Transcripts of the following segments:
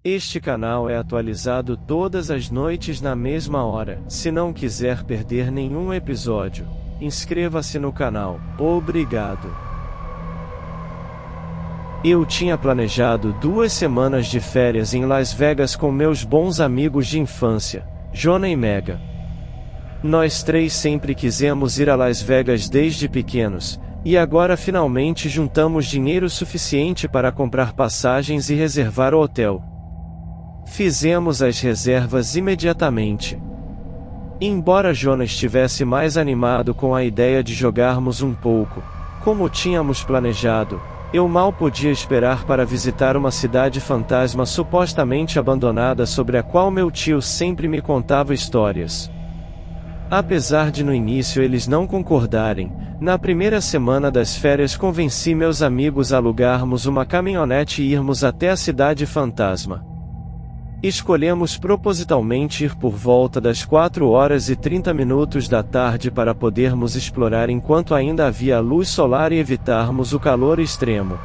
Este canal é atualizado todas as noites na mesma hora. Se não quiser perder nenhum episódio, inscreva-se no canal. Obrigado. Eu tinha planejado 2 semanas de férias em Las Vegas com meus bons amigos de infância, Jonah e Megan. Nós 3 sempre quisemos ir a Las Vegas desde pequenos, e agora finalmente juntamos dinheiro suficiente para comprar passagens e reservar o hotel. Fizemos as reservas imediatamente. Embora Jonah estivesse mais animado com a ideia de jogarmos um pouco, como tínhamos planejado, eu mal podia esperar para visitar uma cidade fantasma supostamente abandonada sobre a qual meu tio sempre me contava histórias. Apesar de no início eles não concordarem, na primeira semana das férias convenci meus amigos a alugarmos uma caminhonete e irmos até a cidade fantasma. Escolhemos propositalmente ir por volta das 4h30 da tarde para podermos explorar enquanto ainda havia luz solar e evitarmos o calor extremo.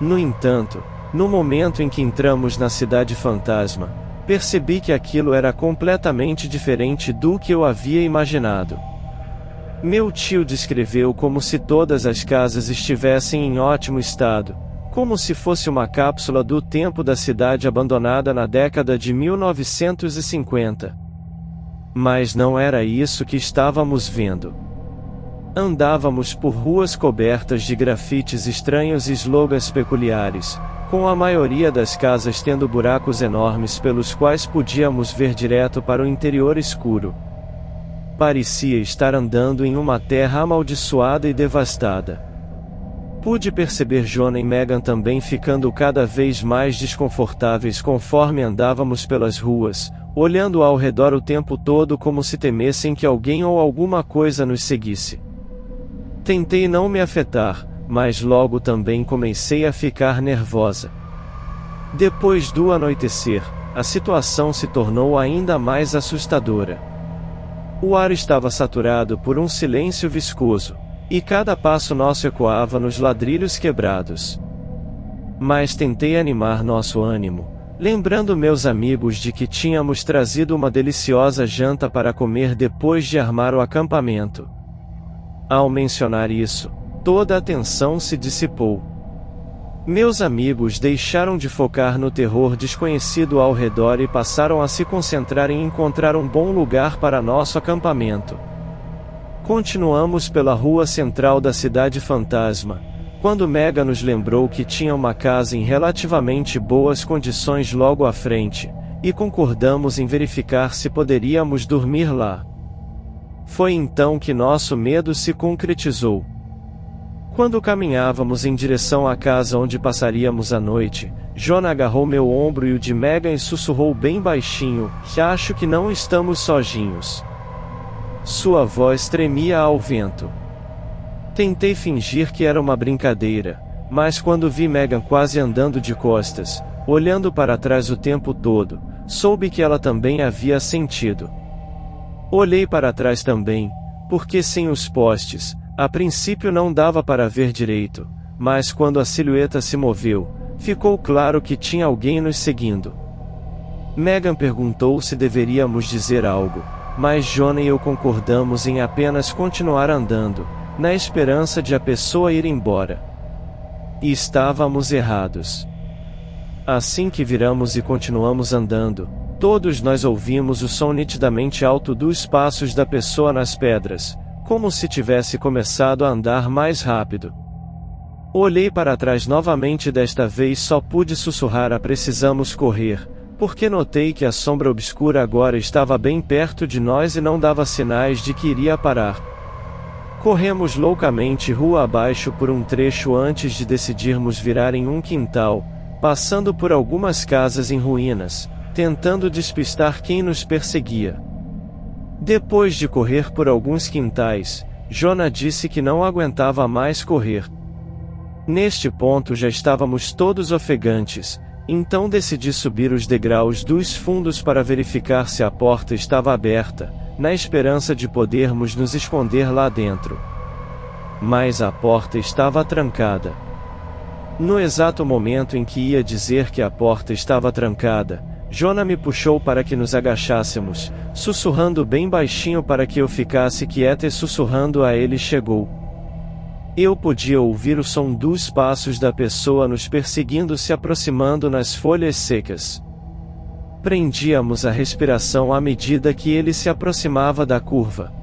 No entanto, no momento em que entramos na cidade fantasma, percebi que aquilo era completamente diferente do que eu havia imaginado. Meu tio descreveu como se todas as casas estivessem em ótimo estado, como se fosse uma cápsula do tempo da cidade abandonada na década de 1950. Mas não era isso que estávamos vendo. Andávamos por ruas cobertas de grafites estranhos e slogans peculiares, com a maioria das casas tendo buracos enormes pelos quais podíamos ver direto para o interior escuro. Parecia estar andando em uma terra amaldiçoada e devastada. Pude perceber Jonah e Megan também ficando cada vez mais desconfortáveis conforme andávamos pelas ruas, olhando ao redor o tempo todo como se temessem que alguém ou alguma coisa nos seguisse. Tentei não me afetar, mas logo também comecei a ficar nervosa. Depois do anoitecer, a situação se tornou ainda mais assustadora. O ar estava saturado por um silêncio viscoso, e cada passo nosso ecoava nos ladrilhos quebrados. Mas tentei animar nosso ânimo, lembrando meus amigos de que tínhamos trazido uma deliciosa janta para comer depois de armar o acampamento. Ao mencionar isso, toda a tensão se dissipou. Meus amigos deixaram de focar no terror desconhecido ao redor e passaram a se concentrar em encontrar um bom lugar para nosso acampamento. Continuamos pela rua central da cidade fantasma, quando Megan nos lembrou que tinha uma casa em relativamente boas condições logo à frente, e concordamos em verificar se poderíamos dormir lá. Foi então que nosso medo se concretizou. Quando caminhávamos em direção à casa onde passaríamos a noite, Jonah agarrou meu ombro e o de Megan e sussurrou bem baixinho: "Acho que não estamos sozinhos." Sua voz tremia ao vento. Tentei fingir que era uma brincadeira, mas quando vi Megan quase andando de costas, olhando para trás o tempo todo, soube que ela também havia sentido. Olhei para trás também, porque sem os postes, a princípio não dava para ver direito, mas quando a silhueta se moveu, ficou claro que tinha alguém nos seguindo. Megan perguntou se deveríamos dizer algo, mas Jonah e eu concordamos em apenas continuar andando, na esperança de a pessoa ir embora. E estávamos errados. Assim que viramos e continuamos andando, todos nós ouvimos o som nitidamente alto dos passos da pessoa nas pedras, como se tivesse começado a andar mais rápido. Olhei para trás novamente e desta vez só pude sussurrar: "Precisamos correr", porque notei que a sombra obscura agora estava bem perto de nós e não dava sinais de que iria parar. Corremos loucamente rua abaixo por um trecho antes de decidirmos virar em um quintal, passando por algumas casas em ruínas, tentando despistar quem nos perseguia. Depois de correr por alguns quintais, Jonah disse que não aguentava mais correr. Neste ponto já estávamos todos ofegantes, então decidi subir os degraus dos fundos para verificar se a porta estava aberta, na esperança de podermos nos esconder lá dentro. Mas a porta estava trancada. No exato momento em que ia dizer que a porta estava trancada, Jonah me puxou para que nos agachássemos, sussurrando bem baixinho para que eu ficasse quieta e sussurrando a ele chegou. Eu podia ouvir o som dos passos da pessoa nos perseguindo se aproximando nas folhas secas. Prendíamos a respiração à medida que ele se aproximava da curva.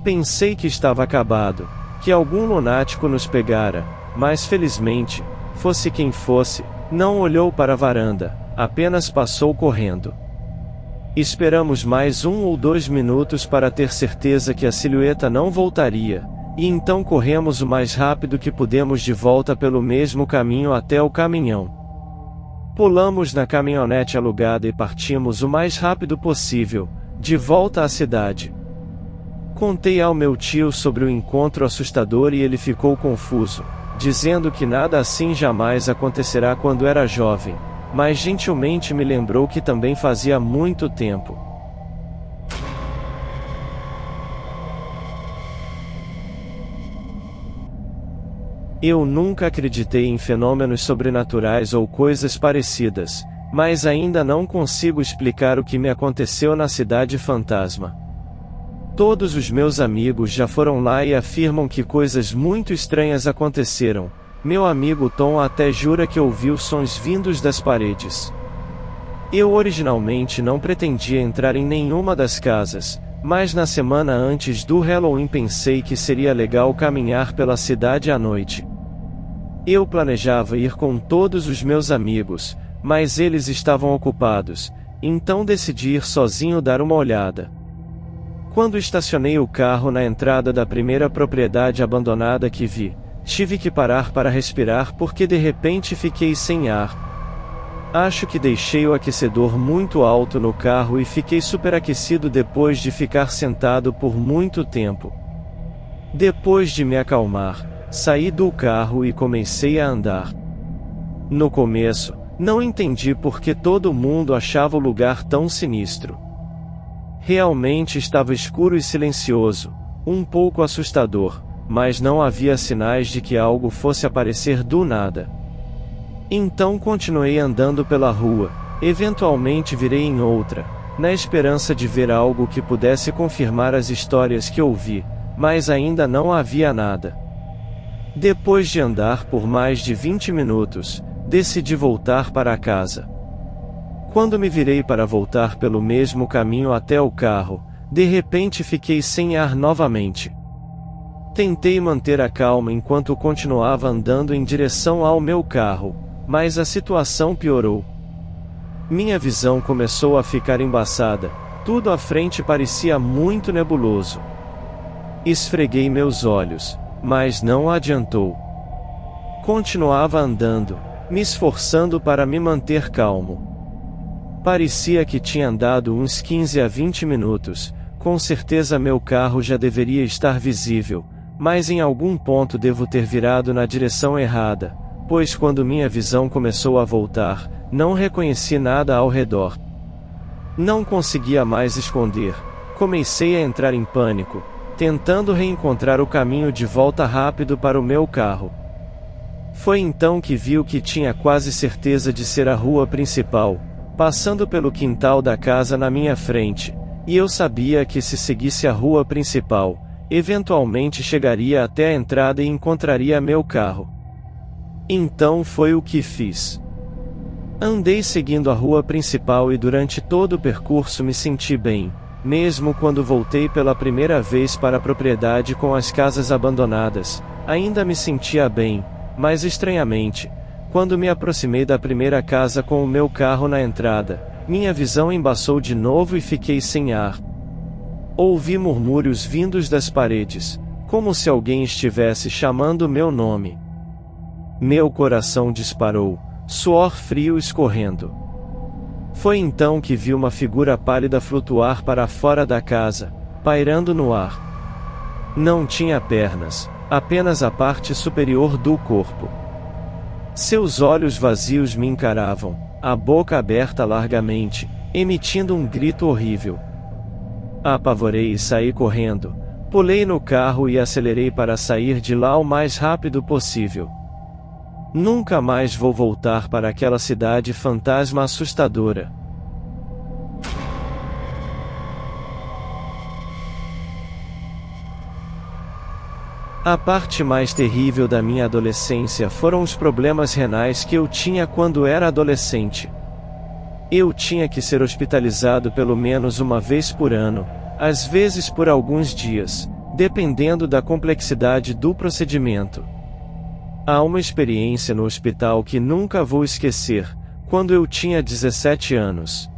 Pensei que estava acabado, que algum lunático nos pegara, mas felizmente, fosse quem fosse, não olhou para a varanda, apenas passou correndo. Esperamos mais 1 ou 2 minutos para ter certeza que a silhueta não voltaria, e então corremos o mais rápido que pudemos de volta pelo mesmo caminho até o caminhão. Pulamos na caminhonete alugada e partimos o mais rápido possível, de volta à cidade. Contei ao meu tio sobre o encontro assustador e ele ficou confuso, dizendo que nada assim jamais acontecerá quando era jovem, mas gentilmente me lembrou que também fazia muito tempo. Eu nunca acreditei em fenômenos sobrenaturais ou coisas parecidas, mas ainda não consigo explicar o que me aconteceu na cidade fantasma. Todos os meus amigos já foram lá e afirmam que coisas muito estranhas aconteceram. Meu amigo Tom até jura que ouviu sons vindos das paredes. Eu originalmente não pretendia entrar em nenhuma das casas, mas na semana antes do Halloween pensei que seria legal caminhar pela cidade à noite. Eu planejava ir com todos os meus amigos, mas eles estavam ocupados, então decidi ir sozinho dar uma olhada. Quando estacionei o carro na entrada da primeira propriedade abandonada que vi, tive que parar para respirar porque de repente fiquei sem ar. Acho que deixei o aquecedor muito alto no carro e fiquei superaquecido depois de ficar sentado por muito tempo. Depois de me acalmar, saí do carro e comecei a andar. No começo, não entendi por que todo mundo achava o lugar tão sinistro. Realmente estava escuro e silencioso, um pouco assustador, mas não havia sinais de que algo fosse aparecer do nada. Então continuei andando pela rua, eventualmente virei em outra, na esperança de ver algo que pudesse confirmar as histórias que ouvi, mas ainda não havia nada. Depois de andar por mais de 20 minutos, decidi voltar para casa. Quando me virei para voltar pelo mesmo caminho até o carro, de repente fiquei sem ar novamente. Tentei manter a calma enquanto continuava andando em direção ao meu carro, mas a situação piorou. Minha visão começou a ficar embaçada, tudo à frente parecia muito nebuloso. Esfreguei meus olhos, mas não adiantou. Continuava andando, me esforçando para me manter calmo. Parecia que tinha andado uns 15 a 20 minutos, com certeza meu carro já deveria estar visível, mas em algum ponto devo ter virado na direção errada, pois quando minha visão começou a voltar, não reconheci nada ao redor. Não conseguia mais esconder, comecei a entrar em pânico, tentando reencontrar o caminho de volta rápido para o meu carro. Foi então que vi o que tinha quase certeza de ser a rua principal, passando pelo quintal da casa na minha frente, e eu sabia que se seguisse a rua principal, eventualmente chegaria até a entrada e encontraria meu carro. Então foi o que fiz. Andei seguindo a rua principal e durante todo o percurso me senti bem, mesmo quando voltei pela primeira vez para a propriedade com as casas abandonadas, ainda me sentia bem, mas estranhamente, quando me aproximei da primeira casa com o meu carro na entrada, minha visão embaçou de novo e fiquei sem ar. Ouvi murmúrios vindos das paredes, como se alguém estivesse chamando meu nome. Meu coração disparou, suor frio escorrendo. Foi então que vi uma figura pálida flutuar para fora da casa, pairando no ar. Não tinha pernas, apenas a parte superior do corpo. Seus olhos vazios me encaravam, a boca aberta largamente, emitindo um grito horrível. Apavorei e saí correndo, pulei no carro e acelerei para sair de lá o mais rápido possível. Nunca mais vou voltar para aquela cidade fantasma assustadora. A parte mais terrível da minha adolescência foram os problemas renais que eu tinha quando era adolescente. Eu tinha que ser hospitalizado pelo menos uma vez por ano, às vezes por alguns dias, dependendo da complexidade do procedimento. Há uma experiência no hospital que nunca vou esquecer, quando eu tinha 17 anos.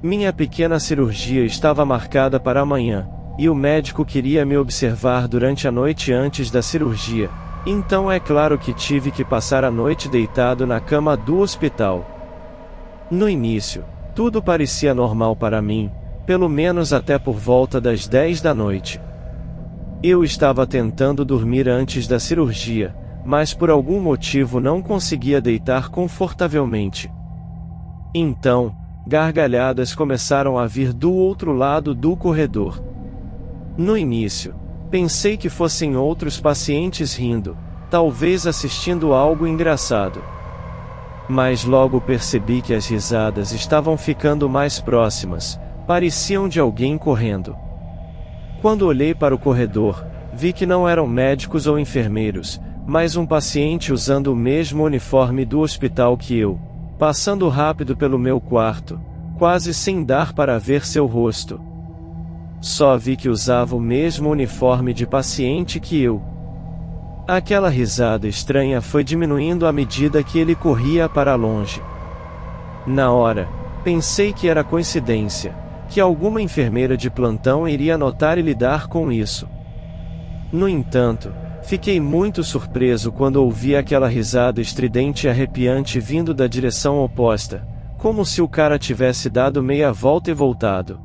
Minha pequena cirurgia estava marcada para amanhã, e o médico queria me observar durante a noite antes da cirurgia, então é claro que tive que passar a noite deitado na cama do hospital. No início, tudo parecia normal para mim, pelo menos até por volta das 10 da noite. Eu estava tentando dormir antes da cirurgia, mas por algum motivo não conseguia deitar confortavelmente. Então, gargalhadas começaram a vir do outro lado do corredor. No início, pensei que fossem outros pacientes rindo, talvez assistindo algo engraçado. Mas logo percebi que as risadas estavam ficando mais próximas, pareciam de alguém correndo. Quando olhei para o corredor, vi que não eram médicos ou enfermeiros, mas um paciente usando o mesmo uniforme do hospital que eu, passando rápido pelo meu quarto, quase sem dar para ver seu rosto. Só vi que usava o mesmo uniforme de paciente que eu. Aquela risada estranha foi diminuindo à medida que ele corria para longe. Na hora, pensei que era coincidência, que alguma enfermeira de plantão iria notar e lidar com isso. No entanto, fiquei muito surpreso quando ouvi aquela risada estridente e arrepiante vindo da direção oposta, como se o cara tivesse dado meia volta e voltado.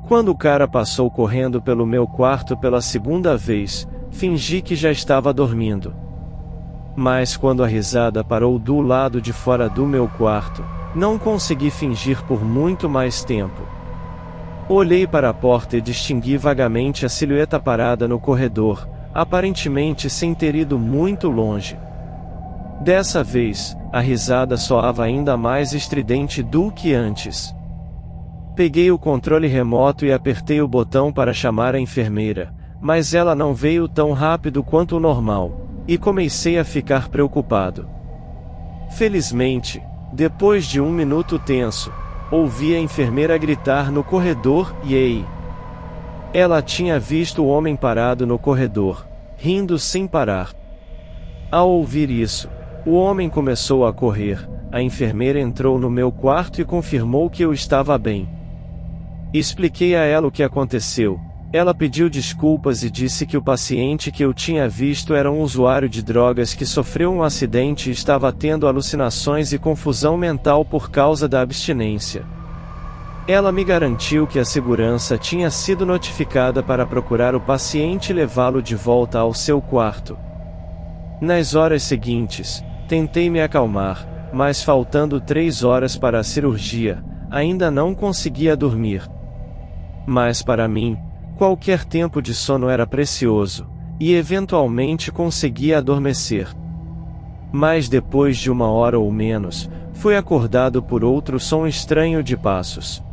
Quando o cara passou correndo pelo meu quarto pela segunda vez, fingi que já estava dormindo. Mas quando a risada parou do lado de fora do meu quarto, não consegui fingir por muito mais tempo. Olhei para a porta e distingui vagamente a silhueta parada no corredor, aparentemente sem ter ido muito longe. Dessa vez, a risada soava ainda mais estridente do que antes. Peguei o controle remoto e apertei o botão para chamar a enfermeira, mas ela não veio tão rápido quanto o normal, e comecei a ficar preocupado. Felizmente, depois de 1 minuto tenso, ouvi a enfermeira gritar no corredor: "Ei!" Ela tinha visto o homem parado no corredor, rindo sem parar. Ao ouvir isso, o homem começou a correr. A enfermeira entrou no meu quarto e confirmou que eu estava bem. Expliquei a ela o que aconteceu. Ela pediu desculpas e disse que o paciente que eu tinha visto era um usuário de drogas que sofreu um acidente e estava tendo alucinações e confusão mental por causa da abstinência. Ela me garantiu que a segurança tinha sido notificada para procurar o paciente e levá-lo de volta ao seu quarto. Nas horas seguintes, tentei me acalmar, mas faltando 3 horas para a cirurgia, ainda não conseguia dormir. Mas para mim, qualquer tempo de sono era precioso, e eventualmente conseguia adormecer. Mas depois de 1 hora ou menos, fui acordado por outro som estranho de passos.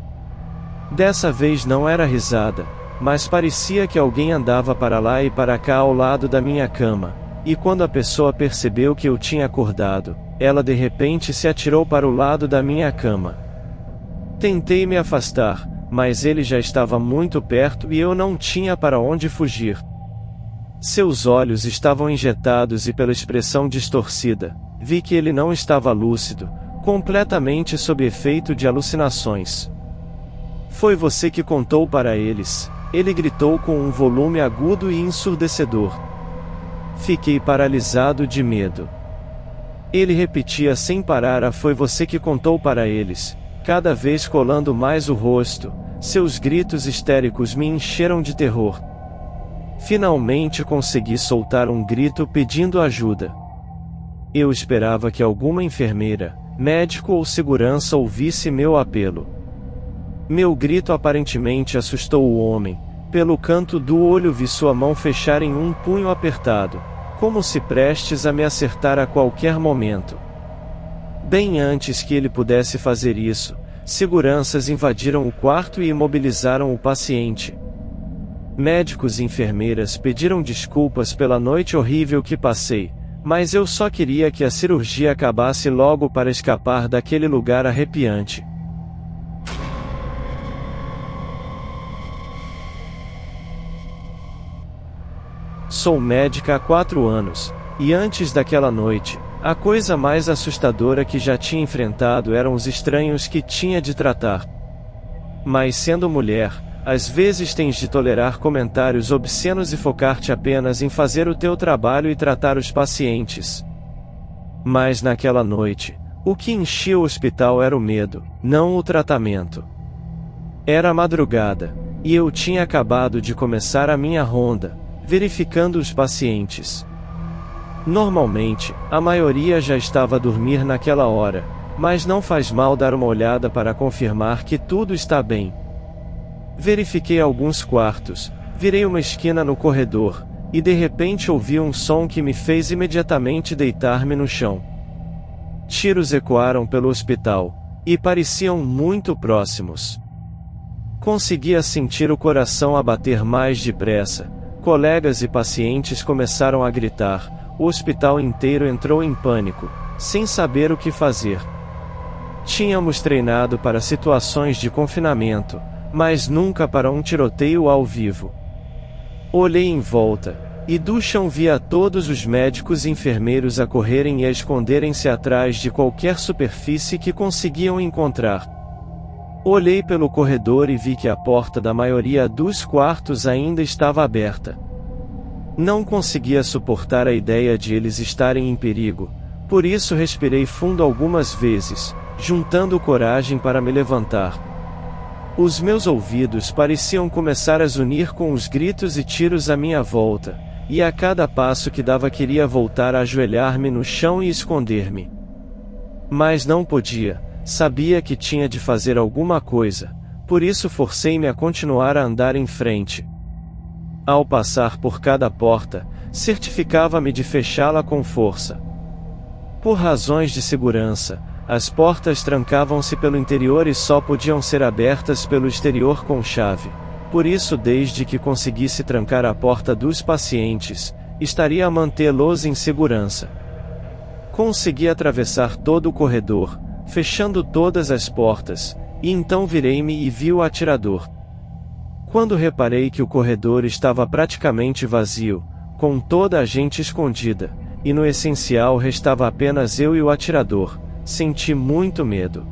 Dessa vez não era risada, mas parecia que alguém andava para lá e para cá ao lado da minha cama, e quando a pessoa percebeu que eu tinha acordado, ela de repente se atirou para o lado da minha cama. Tentei me afastar, mas ele já estava muito perto e eu não tinha para onde fugir. Seus olhos estavam injetados e pela expressão distorcida, vi que ele não estava lúcido, completamente sob efeito de alucinações. "Foi você que contou para eles", ele gritou com um volume agudo e ensurdecedor. Fiquei paralisado de medo. Ele repetia sem parar a "foi você que contou para eles", cada vez colando mais o rosto. Seus gritos histéricos me encheram de terror. Finalmente consegui soltar um grito pedindo ajuda. Eu esperava que alguma enfermeira, médico ou segurança ouvisse meu apelo. Meu grito aparentemente assustou o homem. Pelo canto do olho vi sua mão fechar em um punho apertado, como se prestes a me acertar a qualquer momento. Bem antes que ele pudesse fazer isso, seguranças invadiram o quarto e imobilizaram o paciente. Médicos e enfermeiras pediram desculpas pela noite horrível que passei, mas eu só queria que a cirurgia acabasse logo para escapar daquele lugar arrepiante. Sou médica há 4 anos, e antes daquela noite, a coisa mais assustadora que já tinha enfrentado eram os estranhos que tinha de tratar. Mas sendo mulher, às vezes tens de tolerar comentários obscenos e focar-te apenas em fazer o teu trabalho e tratar os pacientes. Mas naquela noite, o que enchia o hospital era o medo, não o tratamento. Era madrugada, e eu tinha acabado de começar a minha ronda, verificando os pacientes. Normalmente, a maioria já estava a dormir naquela hora, mas não faz mal dar uma olhada para confirmar que tudo está bem. Verifiquei alguns quartos, virei uma esquina no corredor, e de repente ouvi um som que me fez imediatamente deitar-me no chão. Tiros ecoaram pelo hospital, e pareciam muito próximos. Conseguia sentir o coração a bater mais depressa. Colegas e pacientes começaram a gritar, o hospital inteiro entrou em pânico, sem saber o que fazer. Tínhamos treinado para situações de confinamento, mas nunca para um tiroteio ao vivo. Olhei em volta, e do chão via todos os médicos e enfermeiros a correrem e a esconderem-se atrás de qualquer superfície que conseguiam encontrar. Olhei pelo corredor e vi que a porta da maioria dos quartos ainda estava aberta. Não conseguia suportar a ideia de eles estarem em perigo, por isso respirei fundo algumas vezes, juntando coragem para me levantar. Os meus ouvidos pareciam começar a zunir com os gritos e tiros à minha volta, e a cada passo que dava queria voltar a ajoelhar-me no chão e esconder-me. Mas não podia, sabia que tinha de fazer alguma coisa, por isso forcei-me a continuar a andar em frente. Ao passar por cada porta, certificava-me de fechá-la com força. Por razões de segurança, as portas trancavam-se pelo interior e só podiam ser abertas pelo exterior com chave. Por isso, desde que conseguisse trancar a porta dos pacientes, estaria a mantê-los em segurança. Consegui atravessar todo o corredor, fechando todas as portas, e então virei-me e vi o atirador. Quando reparei que o corredor estava praticamente vazio, com toda a gente escondida, e no essencial restava apenas eu e o atirador, senti muito medo.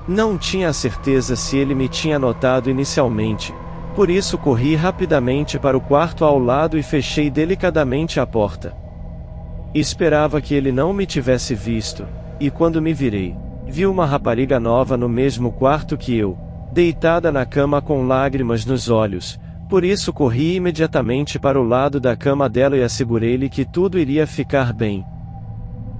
Não tinha a certeza se ele me tinha notado inicialmente, por isso corri rapidamente para o quarto ao lado e fechei delicadamente a porta. Esperava que ele não me tivesse visto, e quando me virei, vi uma rapariga nova no mesmo quarto que eu, deitada na cama com lágrimas nos olhos, por isso corri imediatamente para o lado da cama dela e assegurei-lhe que tudo iria ficar bem.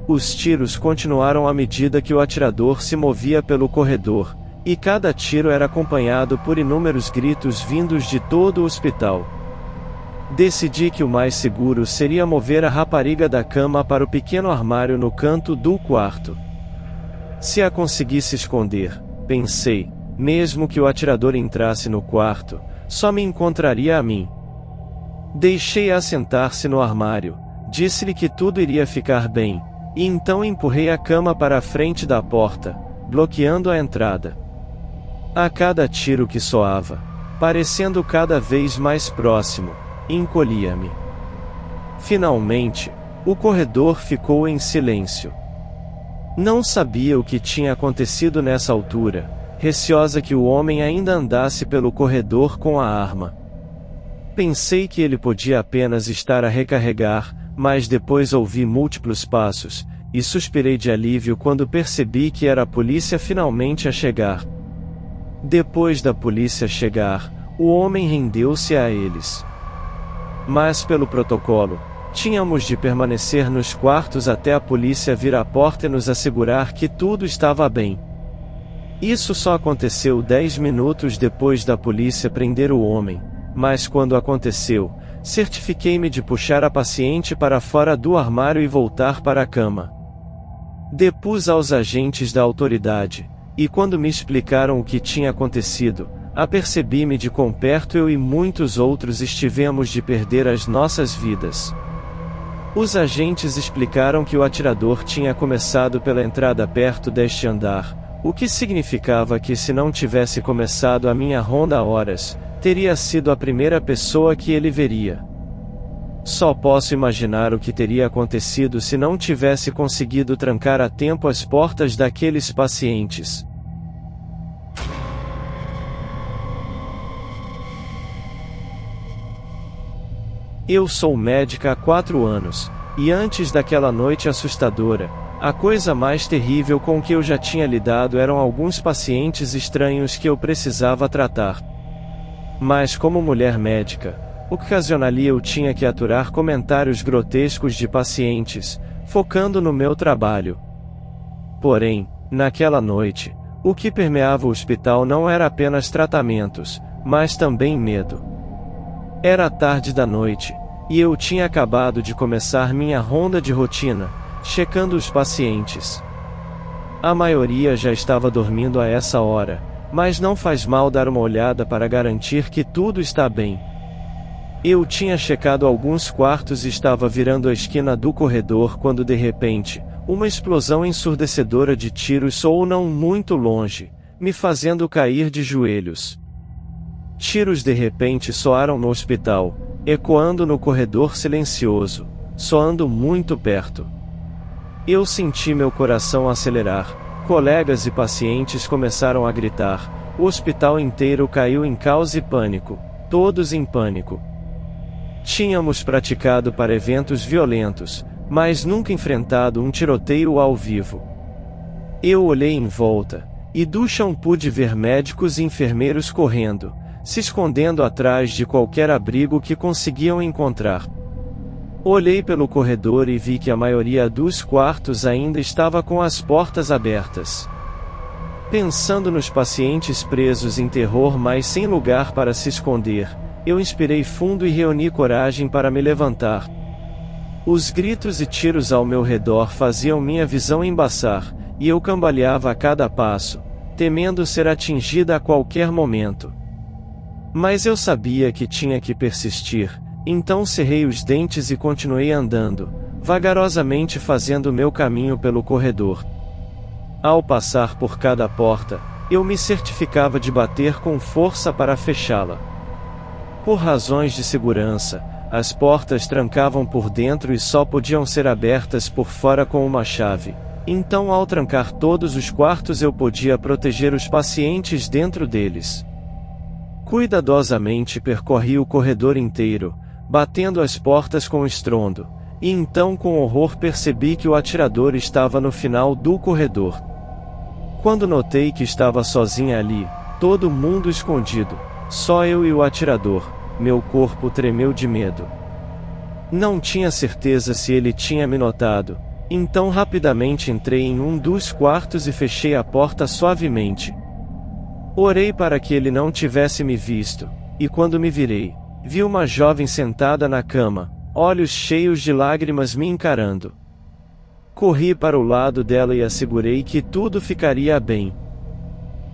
Os tiros continuaram à medida que o atirador se movia pelo corredor, e cada tiro era acompanhado por inúmeros gritos vindos de todo o hospital. Decidi que o mais seguro seria mover a rapariga da cama para o pequeno armário no canto do quarto. Se a conseguisse esconder, pensei, mesmo que o atirador entrasse no quarto, só me encontraria a mim. Deixei-a sentar-se no armário, disse-lhe que tudo iria ficar bem, e então empurrei a cama para a frente da porta, bloqueando a entrada. A cada tiro que soava, parecendo cada vez mais próximo, encolhia-me. Finalmente, o corredor ficou em silêncio. Não sabia o que tinha acontecido nessa altura, receosa que o homem ainda andasse pelo corredor com a arma. Pensei que ele podia apenas estar a recarregar, mas depois ouvi múltiplos passos, e suspirei de alívio quando percebi que era a polícia finalmente a chegar. Depois da polícia chegar, o homem rendeu-se a eles. Mas pelo protocolo, tínhamos de permanecer nos quartos até a polícia vir à porta e nos assegurar que tudo estava bem. Isso só aconteceu 10 minutos depois da polícia prender o homem, mas quando aconteceu, certifiquei-me de puxar a paciente para fora do armário e voltar para a cama. Depus aos agentes da autoridade, e quando me explicaram o que tinha acontecido, apercebi-me de quão perto eu e muitos outros estivemos de perder as nossas vidas. Os agentes explicaram que o atirador tinha começado pela entrada perto deste andar, o que significava que se não tivesse começado a minha ronda há horas, teria sido a primeira pessoa que ele veria. Só posso imaginar o que teria acontecido se não tivesse conseguido trancar a tempo as portas daqueles pacientes. Eu sou médica há 4 anos, e antes daquela noite assustadora, a coisa mais terrível com que eu já tinha lidado eram alguns pacientes estranhos que eu precisava tratar. Mas como mulher médica, ocasionalmente eu tinha que aturar comentários grotescos de pacientes, focando no meu trabalho. Porém, naquela noite, o que permeava o hospital não era apenas tratamentos, mas também medo. Era tarde da noite, e eu tinha acabado de começar minha ronda de rotina, checando os pacientes. A maioria já estava dormindo a essa hora, mas não faz mal dar uma olhada para garantir que tudo está bem. Eu tinha checado alguns quartos e estava virando a esquina do corredor quando de repente, uma explosão ensurdecedora de tiros soou não muito longe, me fazendo cair de joelhos. Tiros de repente soaram no hospital, ecoando no corredor silencioso, soando muito perto. Eu senti meu coração acelerar, colegas e pacientes começaram a gritar, o hospital inteiro caiu em caos e pânico, todos em pânico. Tínhamos praticado para eventos violentos, mas nunca enfrentado um tiroteio ao vivo. Eu olhei em volta, e do chão pude ver médicos e enfermeiros correndo, se escondendo atrás de qualquer abrigo que conseguiam encontrar. Olhei pelo corredor e vi que a maioria dos quartos ainda estava com as portas abertas. Pensando nos pacientes presos em terror mas sem lugar para se esconder, eu inspirei fundo e reuni coragem para me levantar. Os gritos e tiros ao meu redor faziam minha visão embaçar, e eu cambaleava a cada passo, temendo ser atingida a qualquer momento. Mas eu sabia que tinha que persistir, então cerrei os dentes e continuei andando, vagarosamente fazendo meu caminho pelo corredor. Ao passar por cada porta, eu me certificava de bater com força para fechá-la. Por razões de segurança, as portas trancavam por dentro e só podiam ser abertas por fora com uma chave. Então, ao trancar todos os quartos, eu podia proteger os pacientes dentro deles. Cuidadosamente percorri o corredor inteiro, batendo as portas com estrondo, e então com horror percebi que o atirador estava no final do corredor. Quando notei que estava sozinha ali, todo mundo escondido, só eu e o atirador, meu corpo tremeu de medo. Não tinha certeza se ele tinha me notado, então rapidamente entrei em um dos quartos e fechei a porta suavemente. Orei para que ele não tivesse me visto, e quando me virei, vi uma jovem sentada na cama, olhos cheios de lágrimas me encarando. Corri para o lado dela e assegurei que tudo ficaria bem.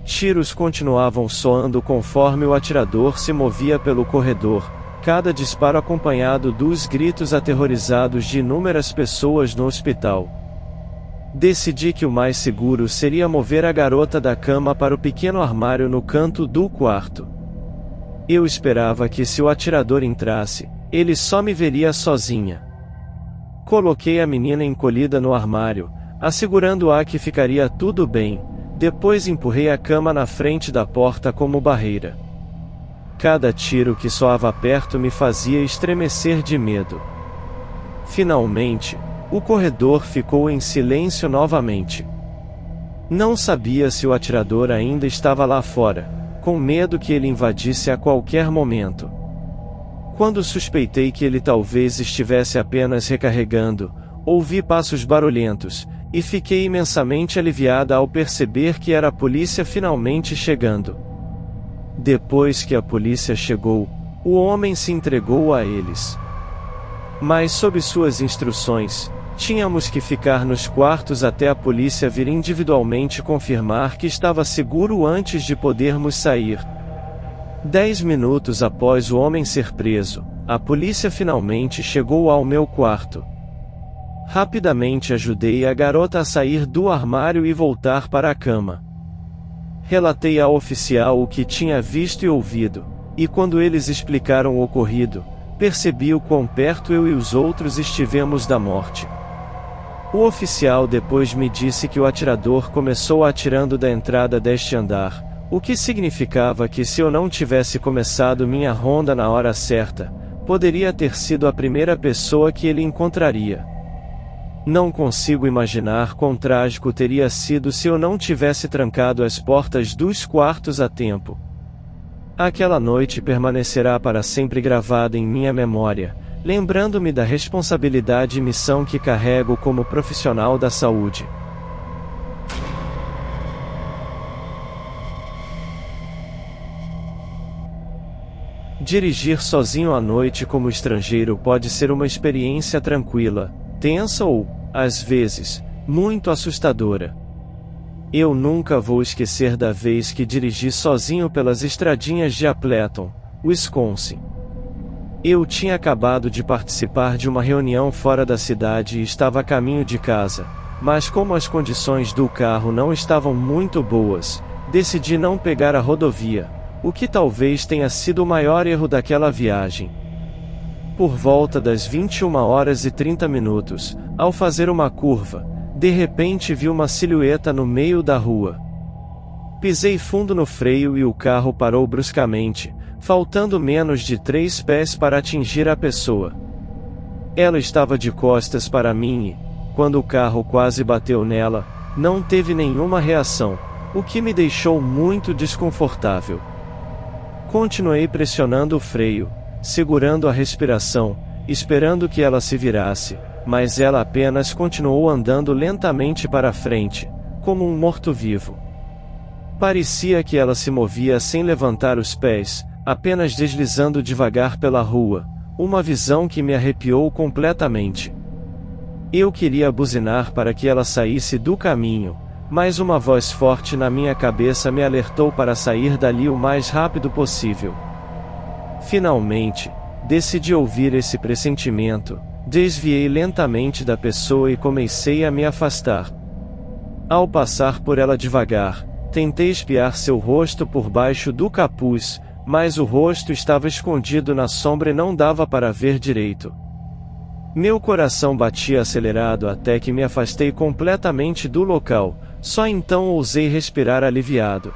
Tiros continuavam soando conforme o atirador se movia pelo corredor, cada disparo acompanhado dos gritos aterrorizados de inúmeras pessoas no hospital. Decidi que o mais seguro seria mover a garota da cama para o pequeno armário no canto do quarto. Eu esperava que se o atirador entrasse, ele só me veria sozinha. Coloquei a menina encolhida no armário, assegurando-a que ficaria tudo bem, depois empurrei a cama na frente da porta como barreira. Cada tiro que soava perto me fazia estremecer de medo. Finalmente, o corredor ficou em silêncio novamente. Não sabia se o atirador ainda estava lá fora, com medo que ele invadisse a qualquer momento. Quando suspeitei que ele talvez estivesse apenas recarregando, ouvi passos barulhentos, e fiquei imensamente aliviada ao perceber que era a polícia finalmente chegando. Depois que a polícia chegou, O homem se entregou a eles. Mas sob suas instruções, tínhamos que ficar nos quartos até a polícia vir individualmente confirmar que estava seguro antes de podermos sair. 10 minutos após o homem ser preso, a polícia finalmente chegou ao meu quarto. Rapidamente ajudei a garota a sair do armário e voltar para a cama. Relatei ao oficial o que tinha visto e ouvido, e quando eles explicaram o ocorrido, percebi o quão perto eu e os outros estivemos da morte. O oficial depois me disse que o atirador começou atirando da entrada deste andar, o que significava que se eu não tivesse começado minha ronda na hora certa, poderia ter sido a primeira pessoa que ele encontraria. Não consigo imaginar quão trágico teria sido se eu não tivesse trancado as portas dos quartos a tempo. Aquela noite permanecerá para sempre gravada em minha memória, lembrando-me da responsabilidade e missão que carrego como profissional da saúde. Dirigir sozinho à noite como estrangeiro pode ser uma experiência tranquila, tensa ou, às vezes, muito assustadora. Eu nunca vou esquecer da vez que dirigi sozinho pelas estradinhas de Appleton, Wisconsin. Eu tinha acabado de participar de uma reunião fora da cidade e estava a caminho de casa, mas como as condições do carro não estavam muito boas, decidi não pegar a rodovia, o que talvez tenha sido o maior erro daquela viagem. Por volta das 21h30, ao fazer uma curva, de repente vi uma silhueta no meio da rua. Pisei fundo no freio e o carro parou bruscamente, faltando menos de 3 pés para atingir a pessoa. Ela estava de costas para mim e, quando o carro quase bateu nela, não teve nenhuma reação, o que me deixou muito desconfortável. Continuei pressionando o freio, segurando a respiração, esperando que ela se virasse, mas ela apenas continuou andando lentamente para frente, como um morto-vivo. Parecia que ela se movia sem levantar os pés, apenas deslizando devagar pela rua, uma visão que me arrepiou completamente. Eu queria buzinar para que ela saísse do caminho, mas uma voz forte na minha cabeça me alertou para sair dali o mais rápido possível. Finalmente, decidi ouvir esse pressentimento, desviei lentamente da pessoa e comecei a me afastar. Ao passar por ela devagar, tentei espiar seu rosto por baixo do capuz, mas o rosto estava escondido na sombra e não dava para ver direito. Meu coração batia acelerado até que me afastei completamente do local, só então ousei respirar aliviado.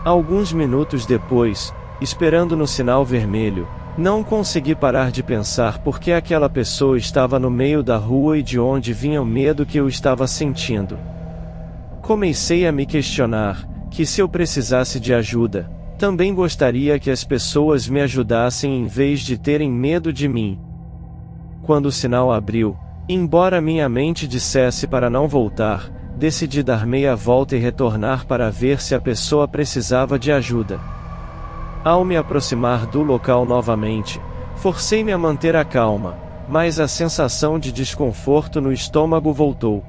Alguns minutos depois, esperando no sinal vermelho, não consegui parar de pensar por que aquela pessoa estava no meio da rua e de onde vinha o medo que eu estava sentindo. Comecei a me questionar, que se eu precisasse de ajuda, também gostaria que as pessoas me ajudassem em vez de terem medo de mim. Quando o sinal abriu, embora minha mente dissesse para não voltar, decidi dar meia volta e retornar para ver se a pessoa precisava de ajuda. Ao me aproximar do local novamente, forcei-me a manter a calma, mas a sensação de desconforto no estômago voltou.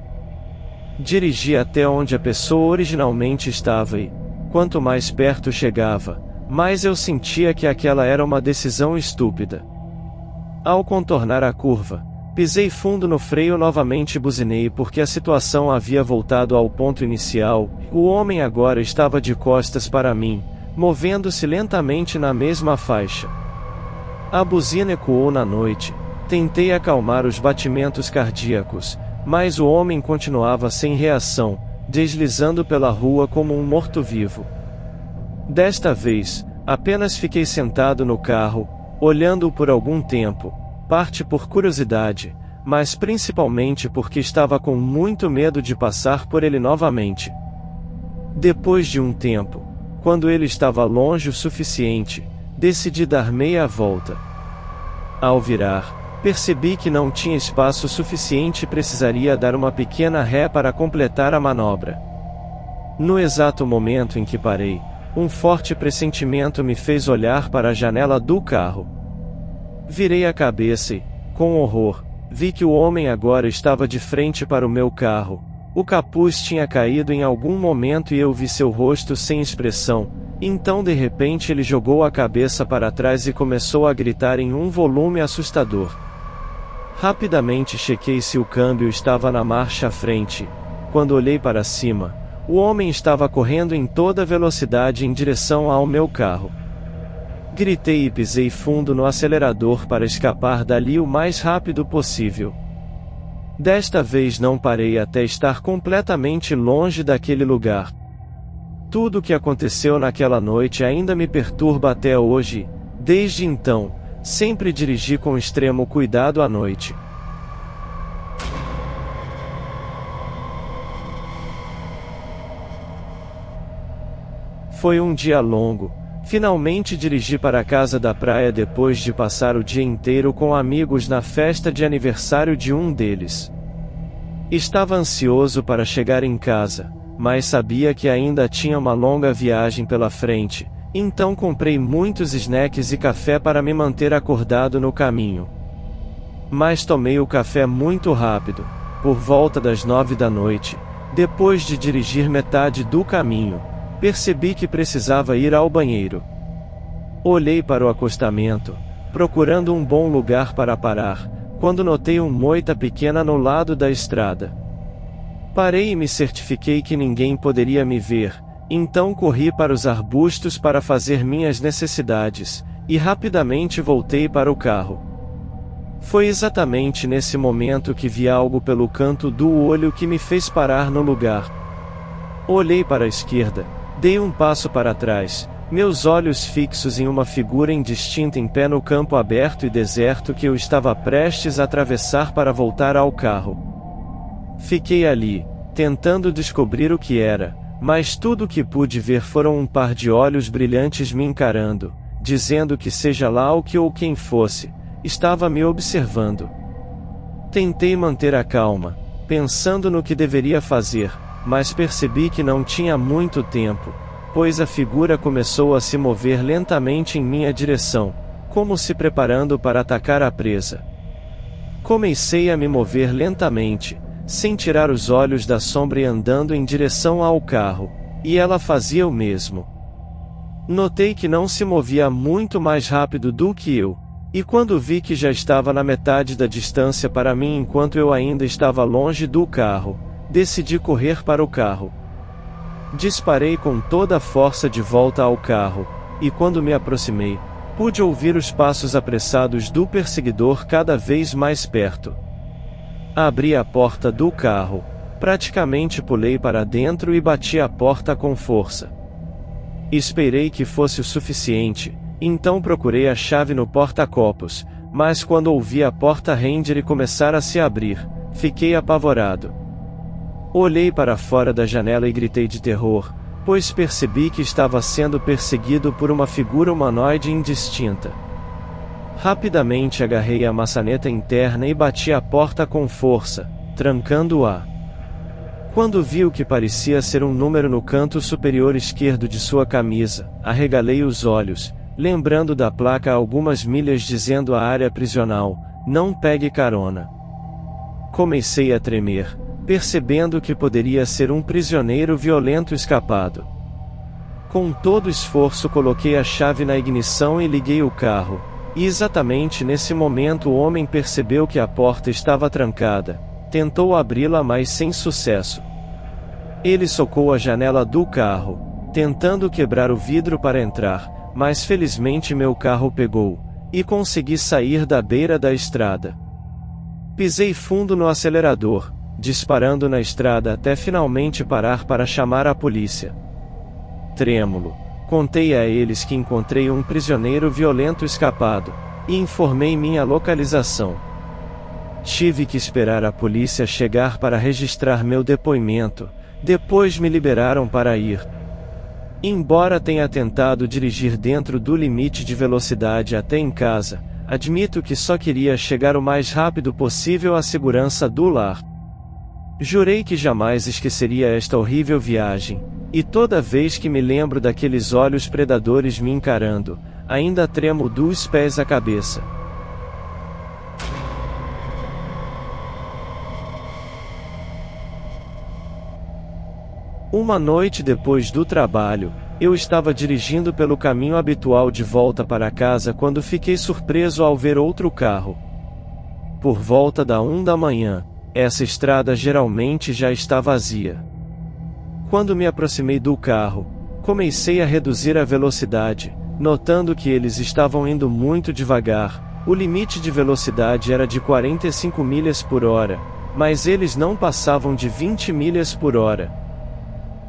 Dirigi até onde a pessoa originalmente estava e, quanto mais perto chegava, mais eu sentia que aquela era uma decisão estúpida. Ao contornar a curva, pisei fundo no freio novamente e buzinei porque a situação havia voltado ao ponto inicial. O homem agora estava de costas para mim, movendo-se lentamente na mesma faixa. A buzina ecoou na noite, tentei acalmar os batimentos cardíacos, mas o homem continuava sem reação, deslizando pela rua como um morto-vivo. Desta vez, apenas fiquei sentado no carro, olhando-o por algum tempo, parte por curiosidade, mas principalmente porque estava com muito medo de passar por ele novamente. Depois de um tempo, quando ele estava longe o suficiente, decidi dar meia volta. Ao virar, percebi que não tinha espaço suficiente e precisaria dar uma pequena ré para completar a manobra. No exato momento em que parei, Um forte pressentimento me fez olhar para a janela do carro. Virei a cabeça e, com horror, vi que o homem agora estava de frente para o meu carro. O capuz tinha caído em algum momento e eu vi seu rosto sem expressão. Então de repente ele jogou a cabeça para trás e começou a gritar em um volume assustador. Rapidamente chequei se o câmbio estava na marcha à frente. Quando olhei para cima, o homem estava correndo em toda velocidade em direção ao meu carro. Gritei e pisei fundo no acelerador para escapar dali o mais rápido possível. Desta vez não parei até estar completamente longe daquele lugar. Tudo o que aconteceu naquela noite ainda me perturba até hoje. Desde então, sempre dirigi com extremo cuidado à noite. Foi um dia longo. Finalmente dirigi para a casa da praia depois de passar o dia inteiro com amigos na festa de aniversário de um deles. Estava ansioso para chegar em casa, mas sabia que ainda tinha uma longa viagem pela frente, então comprei muitos snacks e café para me manter acordado no caminho. Mas tomei o café muito rápido, por volta das 9 da noite, depois de dirigir metade do caminho. Percebi que precisava ir ao banheiro. Olhei para o acostamento, procurando um bom lugar para parar, quando notei uma moita pequena no lado da estrada. Parei e me certifiquei que ninguém poderia me ver, então corri para os arbustos para fazer minhas necessidades, e rapidamente voltei para o carro. Foi exatamente nesse momento que vi algo pelo canto do olho que me fez parar no lugar. Olhei para a esquerda. Dei um passo para trás, meus olhos fixos em uma figura indistinta em pé no campo aberto e deserto que eu estava prestes a atravessar para voltar ao carro. Fiquei ali, tentando descobrir o que era, mas tudo o que pude ver foram um par de olhos brilhantes me encarando, dizendo que seja lá o que ou quem fosse, estava me observando. Tentei manter a calma, pensando no que deveria fazer, mas percebi que não tinha muito tempo, pois a figura começou a se mover lentamente em minha direção, como se preparando para atacar a presa. Comecei a me mover lentamente, sem tirar os olhos da sombra e andando em direção ao carro, e ela fazia o mesmo. Notei que não se movia muito mais rápido do que eu, e quando vi que já estava na metade da distância para mim enquanto eu ainda estava longe do carro, decidi correr para o carro. Disparei com toda a força de volta ao carro, e quando me aproximei, pude ouvir os passos apressados do perseguidor cada vez mais perto. Abri a porta do carro, praticamente pulei para dentro e bati a porta com força. Esperei que fosse o suficiente, então procurei a chave no porta-copos, mas quando ouvi a porta render e começar a se abrir, fiquei apavorado. Olhei para fora da janela e gritei de terror, pois percebi que estava sendo perseguido por uma figura humanoide indistinta. Rapidamente agarrei a maçaneta interna e bati a porta com força, trancando-a. Quando vi o que parecia ser um número no canto superior esquerdo de sua camisa, arregalei os olhos, lembrando da placa a algumas milhas dizendo a área prisional, não pegue carona. Comecei a tremer, percebendo que poderia ser um prisioneiro violento escapado. Com todo esforço coloquei a chave na ignição e liguei o carro, e exatamente nesse momento o homem percebeu que a porta estava trancada, tentou abri-la mas sem sucesso. Ele socou a janela do carro, tentando quebrar o vidro para entrar, mas felizmente meu carro pegou, e consegui sair da beira da estrada. Pisei fundo no acelerador, disparando na estrada até finalmente parar para chamar a polícia. Trêmulo, contei a eles que encontrei um prisioneiro violento escapado, e informei minha localização. Tive que esperar a polícia chegar para registrar meu depoimento, depois me liberaram para ir. Embora tenha tentado dirigir dentro do limite de velocidade até em casa, admito que só queria chegar o mais rápido possível à segurança do lar. Jurei que jamais esqueceria esta horrível viagem, E toda vez que me lembro daqueles olhos predadores me encarando, ainda tremo dos pés à cabeça. Uma noite depois do trabalho, eu estava dirigindo pelo caminho habitual de volta para casa quando fiquei surpreso ao ver outro carro. Por volta da 1 da manhã, essa estrada geralmente já está vazia. Quando me aproximei do carro, comecei a reduzir a velocidade, notando que eles estavam indo muito devagar. O limite de velocidade era de 45 milhas por hora, mas eles não passavam de 20 milhas por hora.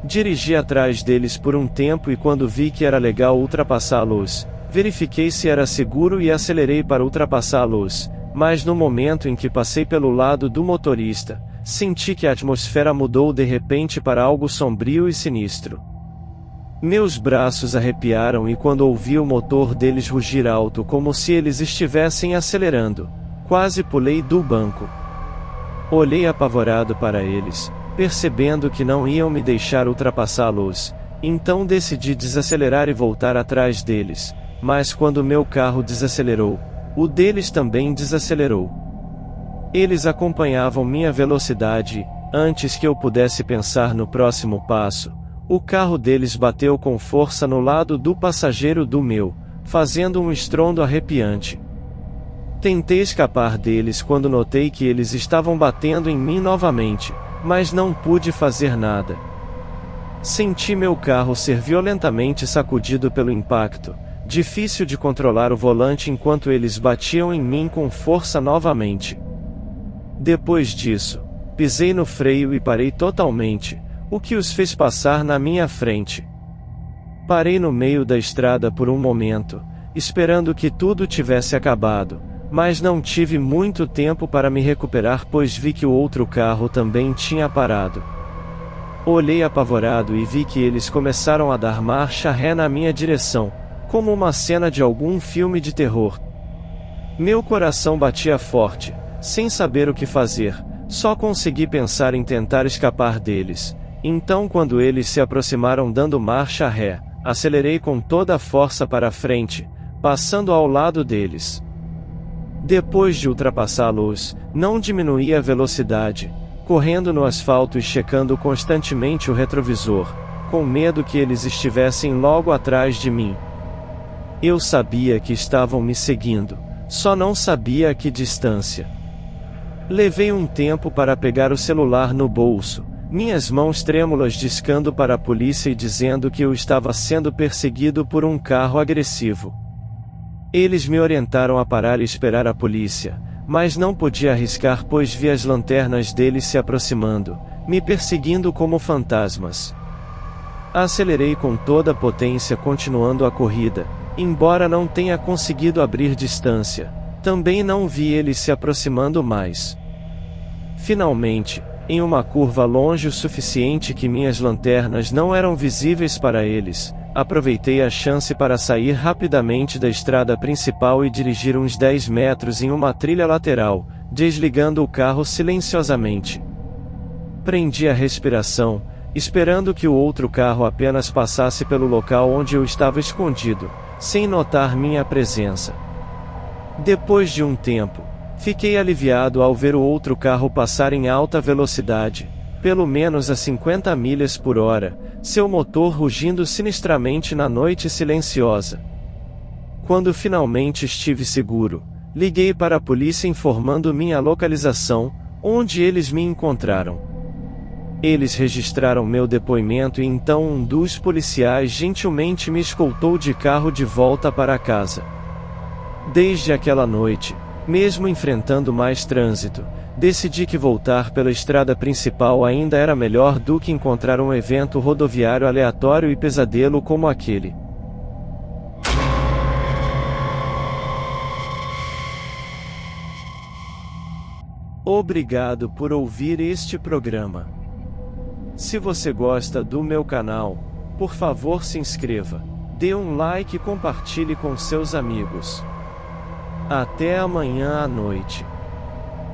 Dirigi atrás deles por um tempo e quando vi que era legal ultrapassá-los, verifiquei se era seguro e acelerei para ultrapassá-los, mas no momento em que passei pelo lado do motorista, senti que a atmosfera mudou de repente para algo sombrio e sinistro. Meus braços arrepiaram e quando ouvi o motor deles rugir alto como se eles estivessem acelerando, quase pulei do banco. Olhei apavorado para eles, percebendo que não iam me deixar ultrapassá-los, então decidi desacelerar e voltar atrás deles, mas quando meu carro desacelerou, o deles também desacelerou. Eles acompanhavam minha velocidade, e, antes que eu pudesse pensar no próximo passo, o carro deles bateu com força no lado do passageiro do meu, fazendo um estrondo arrepiante. Tentei escapar deles quando notei que eles estavam batendo em mim novamente, mas não pude fazer nada. Senti meu carro ser violentamente sacudido pelo impacto, difícil de controlar o volante enquanto eles batiam em mim com força novamente. Depois disso, pisei no freio e parei totalmente, o que os fez passar na minha frente. Parei no meio da estrada por um momento, esperando que tudo tivesse acabado, mas não tive muito tempo para me recuperar pois vi que o outro carro também tinha parado. Olhei apavorado e vi que eles começaram a dar marcha ré na minha direção, como uma cena de algum filme de terror. Meu coração batia forte, sem saber o que fazer, só consegui pensar em tentar escapar deles. Então quando eles se aproximaram dando marcha ré, acelerei com toda a força para frente, passando ao lado deles. Depois de ultrapassá-los, não diminuí a velocidade, correndo no asfalto e checando constantemente o retrovisor, com medo que eles estivessem logo atrás de mim. Eu sabia que estavam me seguindo, só não sabia a que distância. Levei um tempo para pegar o celular no bolso, minhas mãos trêmulas discando para a polícia e dizendo que eu estava sendo perseguido por um carro agressivo. Eles me orientaram a parar e esperar a polícia, mas não podia arriscar pois vi as lanternas deles se aproximando, me perseguindo como fantasmas. Acelerei com toda a potência continuando a corrida, embora não tenha conseguido abrir distância, também não vi eles se aproximando mais. Finalmente, em uma curva longe o suficiente que minhas lanternas não eram visíveis para eles, aproveitei a chance para sair rapidamente da estrada principal e dirigir uns 10 metros em uma trilha lateral, desligando o carro silenciosamente. Prendi a respiração, esperando que o outro carro apenas passasse pelo local onde eu estava escondido, sem notar minha presença. Depois de um tempo, fiquei aliviado ao ver o outro carro passar em alta velocidade, pelo menos a 50 milhas por hora, seu motor rugindo sinistramente na noite silenciosa. Quando finalmente estive seguro, liguei para a polícia informando minha localização, onde eles me encontraram. Eles registraram meu depoimento e então um dos policiais gentilmente me escoltou de carro de volta para casa. Desde aquela noite, mesmo enfrentando mais trânsito, decidi que voltar pela estrada principal ainda era melhor do que encontrar um evento rodoviário aleatório e pesadelo como aquele. Obrigado por ouvir este programa. Se você gosta do meu canal, por favor se inscreva, dê um like e compartilhe com seus amigos. Até amanhã à noite.